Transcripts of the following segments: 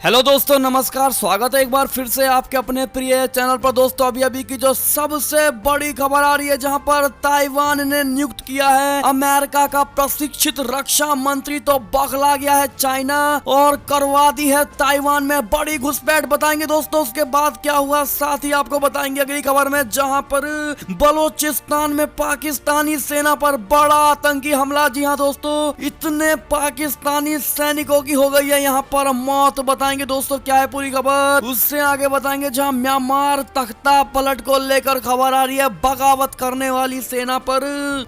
Hello दोस्तों, नमस्कार। स्वागत है एक बार फिर से आपके अपने प्रिय चैनल पर। दोस्तों अभी की जो सबसे बड़ी खबर आ रही है, जहां पर ताइवान ने नियुक्त किया है अमेरिका का प्रशिक्षित रक्षा मंत्री, तो बखला गया है चाइना और करवा दी है ताइवान में बड़ी घुसपैठ। बताएंगे दोस्तों उसके बाद क्या हुआ, साथ ही आपको बताएंगे अगली खबर में, जहां पर बलोचिस्तान में पाकिस्तानी सेना पर बड़ा आतंकी हमला। जी हाँ दोस्तों, इतने पाकिस्तानी सैनिकों की हो गई है यहाँ पर मौत। बताएंगे दोस्तों क्या है पूरी खबर। उससे आगे बताएंगे जहां म्यांमार तख्ता पलट को लेकर खबर आ रही है, बगावत करने वाली सेना पर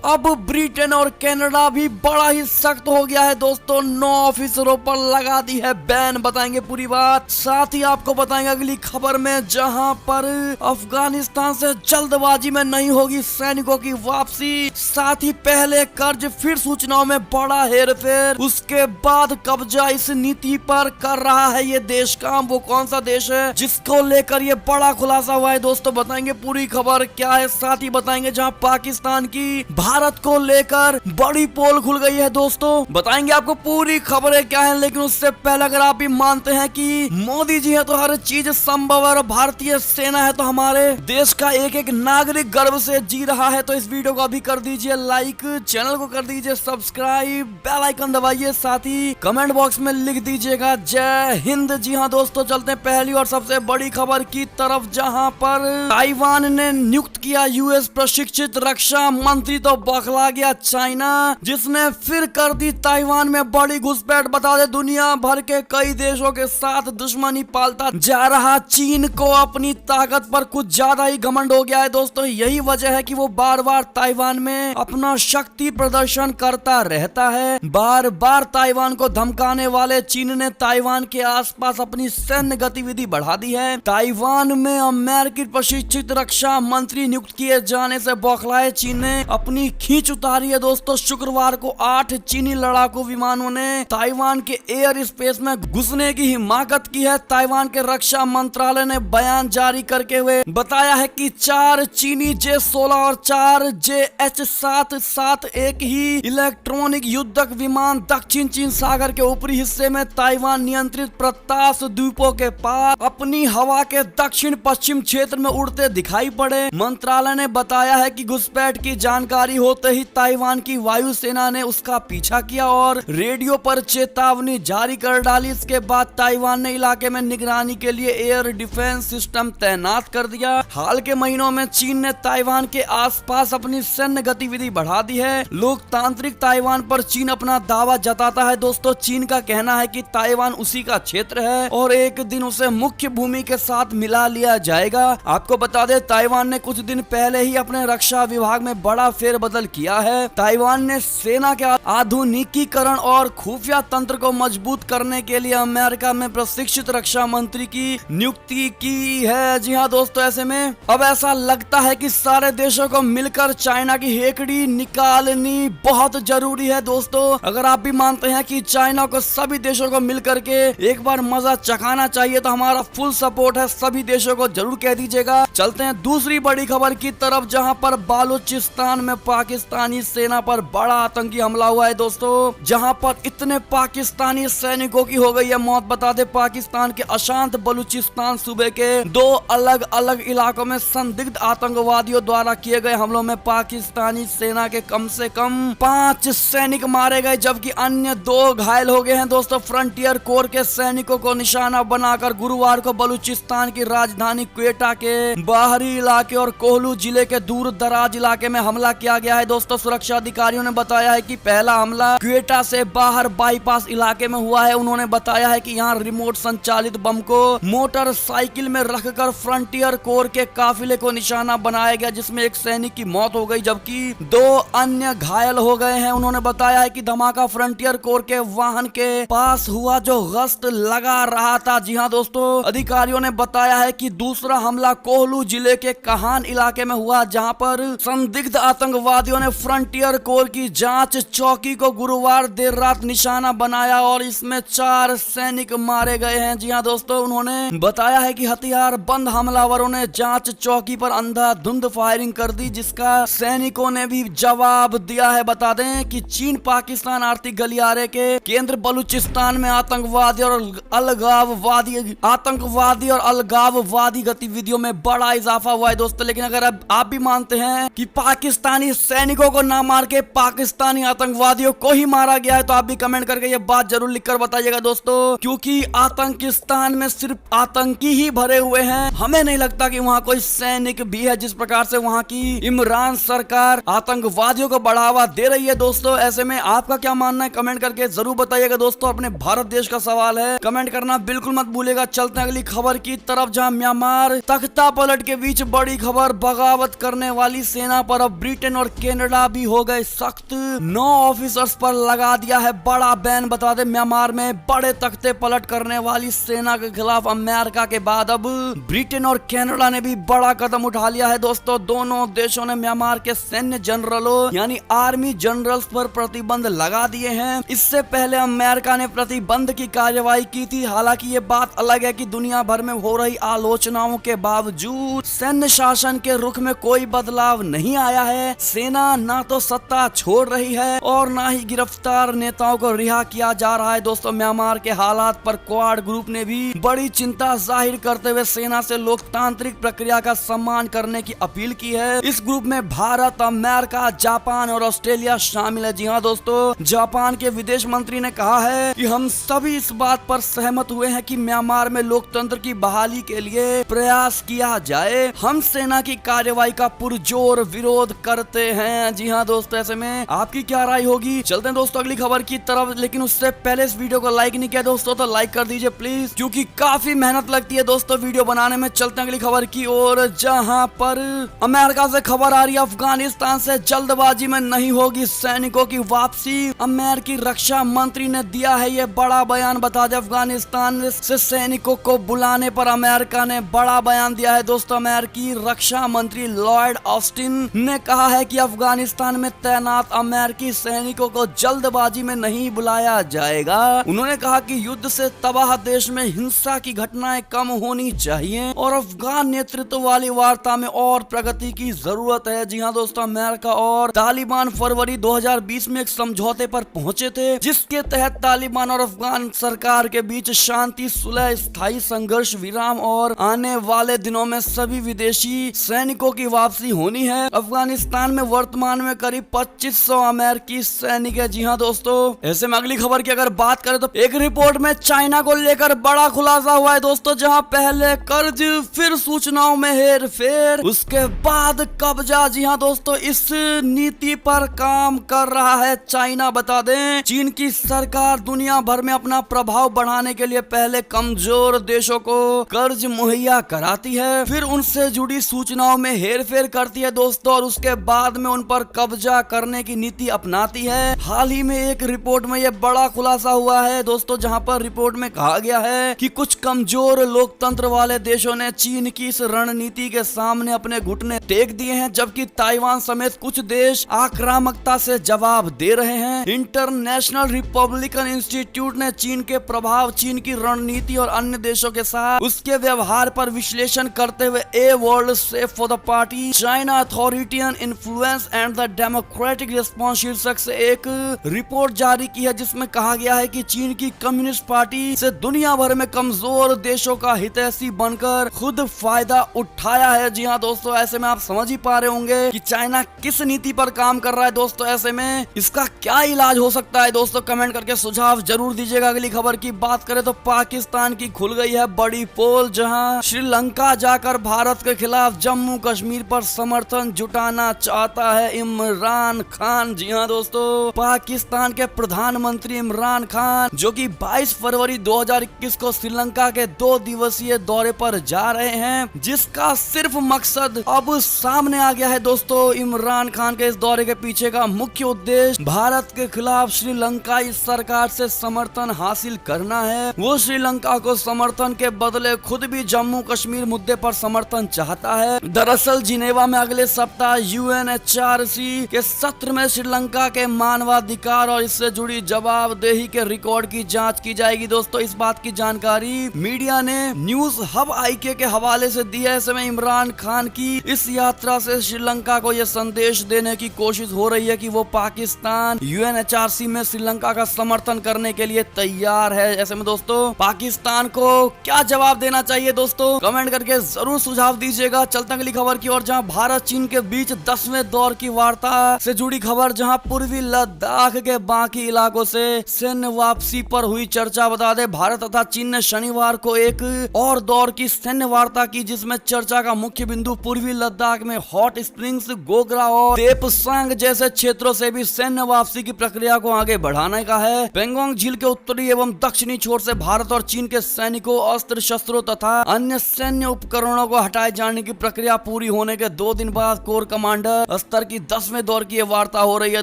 अब ब्रिटेन और कनाडा भी बड़ा ही सख्त हो गया है दोस्तों। 9 ऑफिसरों पर लगा दी है बैन। बताएंगे पूरी बात। साथ ही आपको बताएंगे अगली खबर में, जहां पर अफगानिस्तान से जल्दबाजी में नहीं होगी सैनिकों की वापसी। साथ ही पहले कर्ज फिर सूचनाओं में बड़ा हेरफेर, उसके बाद कब्जा इस नीति पर कर रहा है ये देश का। वो कौन सा देश है जिसको लेकर ये बड़ा खुलासा हुआ है दोस्तों, बताएंगे पूरी खबर क्या है। साथ ही बताएंगे जहां पाकिस्तान की भारत को लेकर बड़ी पोल खुल गई है दोस्तों, बताएंगे आपको पूरी खबरें क्या है। लेकिन उससे पहले अगर आप भी मानते हैं कि मोदी जी है तो हर चीज संभव है और भारतीय सेना है तो हमारे देश का एक एक नागरिक गर्व से जी रहा है, तो इस वीडियो को अभी कर दीजिए लाइक, चैनल को कर दीजिए सब्सक्राइब, बेल आइकन दबाइए, साथ ही कमेंट बॉक्स में लिख दीजिएगा जय हिंद। जी हाँ दोस्तों, चलते हैं पहली और सबसे बड़ी खबर की तरफ, जहां पर ताइवान ने नियुक्त किया यूएस प्रशिक्षित रक्षा मंत्री, तो बखला गया चाइना, जिसने फिर कर दी ताइवान में बड़ी घुसपैठ। बता दे दुनिया भर के कई देशों के साथ दुश्मनी पालता जा रहा चीन को अपनी ताकत पर कुछ ज्यादा ही घमंड हो गया है दोस्तों। यही वजह है कि वो बार बार ताइवान में अपना शक्ति प्रदर्शन करता रहता है। बार बार ताइवान को धमकाने वाले चीन ने ताइवान के आसपास अपनी सैन्य गतिविधि बढ़ा दी है। ताइवान में अमेरिकी प्रशिक्षित रक्षा मंत्री नियुक्त किए जाने से बौखलाए चीन ने अपनी खींच उतारी है दोस्तों। शुक्रवार को 8 चीनी लड़ाकू विमानों ने ताइवान के एयर स्पेस में घुसने की हिमाकत की है। ताइवान के रक्षा मंत्रालय ने बयान जारी करके हुए बताया है कि 4 चीनी J-16 और 4 JH-771 ही इलेक्ट्रॉनिक युद्धक विमान दक्षिण चीन सागर के ऊपरी हिस्से में ताइवान नियंत्रित प्रतास द्वीपों के पास अपनी हवा के दक्षिण पश्चिम क्षेत्र में उड़ते दिखाई पड़े। मंत्रालय ने बताया है कि घुसपैठ की जानकारी होते ही ताइवान की वायुसेना ने उसका पीछा किया और रेडियो पर चेतावनी जारी कर डाली। इसके बाद ताइवान ने इलाके में निगरानी के लिए एयर डिफेंस सिस्टम तैनात कर दिया। हाल के महीनों में चीन ने ताइवान के आसपास अपनी सैन्य गतिविधि बढ़ा दी है। लोकतांत्रिक ताइवान पर चीन अपना दावा जताता है दोस्तों। चीन का कहना है कि ताइवान उसी का क्षेत्र है और एक दिन उसे मुख्य भूमि के साथ मिला लिया जाएगा। आपको बता दें ताइवान ने कुछ दिन पहले ही अपने रक्षा विभाग में बड़ा फेरबदल किया है। ताइवान ने सेना के आधुनिकीकरण और खुफिया तंत्र को मजबूत करने के लिए अमेरिका में प्रशिक्षित रक्षा मंत्री की नियुक्ति की है। जी हाँ दोस्तों, ऐसे में अब ऐसा लगता है कि सारे देशों को मिलकर चाइना की हेकड़ी निकालनी बहुत जरूरी है दोस्तों। अगर आप भी मानते हैं कि चाइना को सभी देशों को मिलकर के एक बार मजा चखाना चाहिए तो हमारा फुल सपोर्ट है, सभी देशों को जरूर कह दीजिएगा। चलते हैं दूसरी बड़ी खबर की तरफ, जहां पर बलूचिस्तान में पाकिस्तानी सेना पर बड़ा आतंकी हमला हुआ है दोस्तों, जहां पर इतने पाकिस्तानी सैनिकों की हो गई है मौत। बता दे पाकिस्तान के अशांत बलूचिस्तान सूबे के 2 अलग अलग इलाकों में संदिग्ध आतंकवादियों द्वारा किए गए हमलों में पाकिस्तानी सेना के कम से कम 5 सैनिक मारे गए, जबकि अन्य 2 घायल हो गए हैं दोस्तों। फ्रंटियर कोर के सैनिकों को निशाना बनाकर गुरुवार को बलूचिस्तान की राजधानी क्वेटा के बाहरी इलाके और कोहलू जिले के दूर दराज इलाके में हमला किया गया है दोस्तों। सुरक्षा अधिकारियों ने बताया है कि पहला हमला क्वेटा से बाहर बाईपास इलाके में हुआ है। उन्होंने बताया है कि यहाँ रिमोट संचालित बम को मोटरसाइकिल में रखकर फ्रंटियर कोर के काफिले को निशाना बनाया गया, जिसमें एक सैनिक की मौत हो गई जबकि 2 अन्य घायल हो गए हैं। उन्होंने बताया है कि धमाका फ्रंटियर कोर के वाहन के पास हुआ जो गश्त लगा रहा था। जी हाँ दोस्तों, अधिकारियों ने बताया है कि दूसरा हमला कोहलू जिले के कहान इलाके में हुआ, जहां पर संदिग्ध आतंकवादियों ने फ्रंटियर कोर की जांच चौकी को गुरुवार देर रात निशाना बनाया और इसमें 4 सैनिक मारे गए हैं। जी हाँ दोस्तों, उन्होंने बताया है कि हथियार बंद हमलावरों ने जांच चौकी पर अंधाधुंध फायरिंग कर दी, जिसका सैनिकों ने भी जवाब दिया है। बता दें कि चीन पाकिस्तान आर्थिक गलियारे के केंद्र बलूचिस्तान में आतंकवादी और अलगाववादी, आतंकवादी और अलगाववादी गतिविधियों में बड़ा इजाफा हुआ है दोस्तों। लेकिन अगर अब आप भी मानते हैं कि पाकिस्तानी सैनिकों को ना मार के पाकिस्तानी आतंकवादियों को ही मारा गया है, तो आप भी कमेंट करके ये बात जरूर लिखकर बताइएगा दोस्तों, क्योंकि आतंकिस्तान में सिर्फ आतंकी ही भरे हुए हैं। हमें नहीं लगता कि वहाँ कोई सैनिक भी है। जिस प्रकार से वहाँ की इमरान सरकार आतंकवादियों को बढ़ावा दे रही है दोस्तों, ऐसे में आपका क्या मानना है कमेंट करके जरूर बताइएगा दोस्तों। अपने भारत देश का सवाल है, कमेंट करना बिल्कुल मत भूलिएगा। चलते हैं अगली खबर की तरफ, जहां म्यांमार तख्ता पलट के बीच बड़ी खबर, बगावत करने वाली सेना पर अब ब्रिटेन और कनाडा भी हो गए सख्त। 9 ऑफिसर्स पर लगा दिया है बड़ा बैन। बता दे, म्यांमार में बड़े तख्ते पलट करने वाली सेना के खिलाफ अमेरिका के बाद अब ब्रिटेन और कनाडा ने भी बड़ा कदम उठा लिया है दोस्तों। दोनों देशों ने म्यांमार के सैन्य जनरलों यानी आर्मी जनरल्स पर प्रतिबंध लगा दिए हैं। इससे पहले अमेरिका ने प्रतिबंध की कार्रवाई की थी। हालांकि ये बात अलग है कि दुनिया भर में हो रही आलोचनाओं के बावजूद सैन्य शासन के रुख में कोई बदलाव नहीं आया है। सेना ना तो सत्ता छोड़ रही है और ना ही गिरफ्तार नेताओं को रिहा किया जा रहा है दोस्तों। म्यांमार के हालात पर क्वाड ग्रुप ने भी बड़ी चिंता जाहिर करते हुए सेना से लोकतांत्रिक प्रक्रिया का सम्मान करने की अपील की है। इस ग्रुप में भारत, अमेरिका, जापान और ऑस्ट्रेलिया शामिल है। जी हाँ दोस्तों, जापान के विदेश मंत्री ने कहा है कि हम सभी इस बात पर सहमत हुए हैं कि म्यांमार में लोकतंत्र की बहाली के लिए प्रयास किया जाए। हम सेना की कार्रवाई का पुरजोर विरोध करते हैं। जी हाँ दोस्तों, ऐसे में आपकी क्या राय होगी? चलते हैं दोस्तों अगली खबर की तरफ, लेकिन उससे पहले इस वीडियो को लाइक नहीं किया दोस्तों तो लाइक कर दीजिए प्लीज, क्योंकि काफी मेहनत लगती है दोस्तों वीडियो बनाने में। चलते हैं अगली खबर की ओर, जहां पर अमेरिका से खबर आ रही है, अफगानिस्तान से जल्दबाजी में नहीं होगी सैनिकों की वापसी। अमेरिकी रक्षा मंत्री ने दिया है ये बड़ा बयान। बता दें, अफगानिस्तान से सैनिकों को बुलाने पर अमेरिका ने बड़ा बयान दिया है दोस्तों। अमेरिकी रक्षा मंत्री लॉयड ऑस्टिन ने कहा है कि अफगानिस्तान में तैनात अमेरिकी सैनिकों को जल्दबाजी में नहीं बुलाया जाएगा। उन्होंने कहा कि युद्ध से तबाह देश में हिंसा की घटनाएं कम होनी चाहिए और अफगान नेतृत्व वाली वार्ता में और प्रगति की जरूरत है। जी हाँ दोस्तों, अमेरिका और तालिबान फरवरी 2020 में एक समझौते पर पहुंचे थे, जिसके तहत तालिबान और अफगान सरकार के बीच शांति, सुलह, स्थायी संघर्ष विराम और आने वाले दिनों में सभी विदेशी सैनिकों की वापसी होनी है। अफगानिस्तान में वर्तमान में करीब 2500 अमेरिकी सैनिक है। जी हाँ दोस्तों, ऐसे में अगली खबर की अगर बात करें तो एक रिपोर्ट में चाइना को लेकर बड़ा खुलासा हुआ है दोस्तों, जहां पहले कर्ज फिर सूचनाओं में हेर फेर, उसके बाद कब्जा। जी हाँ दोस्तों, इस नीति पर काम कर रहा है चाइना। बता दें, चीन की सरकार दुनिया भर में अपना प्रभाव बढ़ाने के लिए पहले कमजोर देशों को कर्ज मुहैया कराती है, फिर उनसे जुड़ी सूचनाओं में हेरफेर करती है दोस्तों, और उसके बाद में उन पर कब्जा करने की नीति अपनाती है। हाल ही में एक रिपोर्ट में यह बड़ा खुलासा हुआ है दोस्तों, जहां पर रिपोर्ट में कहा गया है कि कुछ कमजोर लोकतंत्र वाले देशों ने चीन की इस रणनीति के सामने अपने घुटने टेक दिए हैं, जबकि ताइवान समेत कुछ देश आक्रामकता से जवाब दे रहे हैं। इंटरनेशनल रिपब्लिकन इंस्टीट्यूट ने चीन के प्रभाव, चीन की रणनीति और अन्य देशों के साथ उसके व्यवहार पर विश्लेषण करते हुए a world safe for the party, China authoritarian influence and the democratic response शीर्षक से एक रिपोर्ट जारी की है, जिसमें कहा गया है कि चीन की कम्युनिस्ट पार्टी से दुनिया भर में कमजोर देशों का हितैषी बनकर खुद फायदा उठाया है। जी हाँ दोस्तों, ऐसे में आप समझ ही पा रहे होंगे कि चाइना किस नीति पर काम कर रहा है दोस्तों। ऐसे में इसका क्या इलाज हो सकता है दोस्तों, कमेंट करके सुझाव जरूर दीजिएगा। अगली खबर की बात करें तो पाकिस्तान की खुल गई है बड़ी पोल, जहां श्रीलंका जाकर भारत के खिलाफ जम्मू कश्मीर पर समर्थन जुटाना चाहता है इमरान खान। जी हाँ दोस्तों, पाकिस्तान के प्रधानमंत्री इमरान खान, जो कि 22 फरवरी 2021 को श्रीलंका के 2 दिवसीय दौरे पर जा रहे हैं, जिसका सिर्फ मकसद अब सामने आ गया है दोस्तों। इमरान खान के इस दौरे के पीछे का मुख्य उद्देश्य भारत के खिलाफ श्रीलंकाई सरकार से समर्थन हासिल करना है। वो श्रीलंका को समर्थन के बदले खुद भी जम्मू कश्मीर मुद्दे पर समर्थन चाहता है। दरअसल जिनेवा में अगले सप्ताह UNHRC के सत्र में श्रीलंका के मानवाधिकार और इससे जुड़ी जवाबदेही के रिकॉर्ड की जांच की जाएगी दोस्तों। इस बात की जानकारी मीडिया ने न्यूज हब IK के हवाले से दी है। ऐसे में इमरान खान की इस यात्रा से श्रीलंका को यह संदेश देने की कोशिश हो रही है कि वो पाकिस्तान UNHRC में श्रीलंका का समर्थन करने के लिए तैयार है। ऐसे में दोस्तों पाकिस्तान को क्या जवाब देना चाहिए दोस्तों, कमेंट करके जरूर सुझाव दीजिएगा। चलते हैं अगली खबर की ओर, जहां भारत चीन के बीच 10वें दौर की वार्ता से जुड़ी खबर, जहां पूर्वी लद्दाख के बाकी इलाकों से सैन्य वापसी पर हुई चर्चा। बता दे भारत तथा चीन ने शनिवार को एक और दौर की सैन्य वार्ता की, जिसमें चर्चा का मुख्य बिंदु पूर्वी लद्दाख में हॉट स्प्रिंग्स, गोगरा और तेपसांग जैसे क्षेत्रों से भी सैन्य वापसी की प्रक्रिया को आगे बढ़ाने का है। पेंगोंग झील के उत्तरी एवं दक्षिणी छोर से भारत और चीन के सैनिकों, अस्त्र शस्त्रों तथा अन्य सैन्य उपकरणों को हटाए जाने की प्रक्रिया पूरी होने के 2 दिन बाद कोर कमांडर स्तर की 10वें दौर की वार्ता हो रही है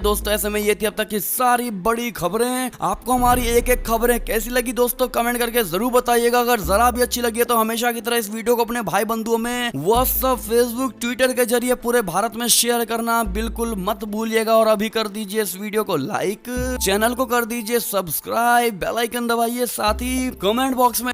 दोस्तों। ऐसे में ये थी अब तक की सारी बड़ी खबरें। आपको हमारी एक एक खबरें कैसी लगी दोस्तों, कमेंट करके जरूर बताइएगा। अगर जरा भी अच्छी लगी है तो हमेशा की तरह इस वीडियो को अपने भाई बंधुओं में व्हाट्सएप, फेसबुक, ट्विटर के जरिए पूरे भारत में शेयर करना बिल्कुल मत भूलिएगा। और अभी कर दीजिए इस वीडियो को लाइक, चैनल को कर दीजिए सब्सक्राइब, बेल आइकन दबाइए, साथ ही कमेंट बॉक्स में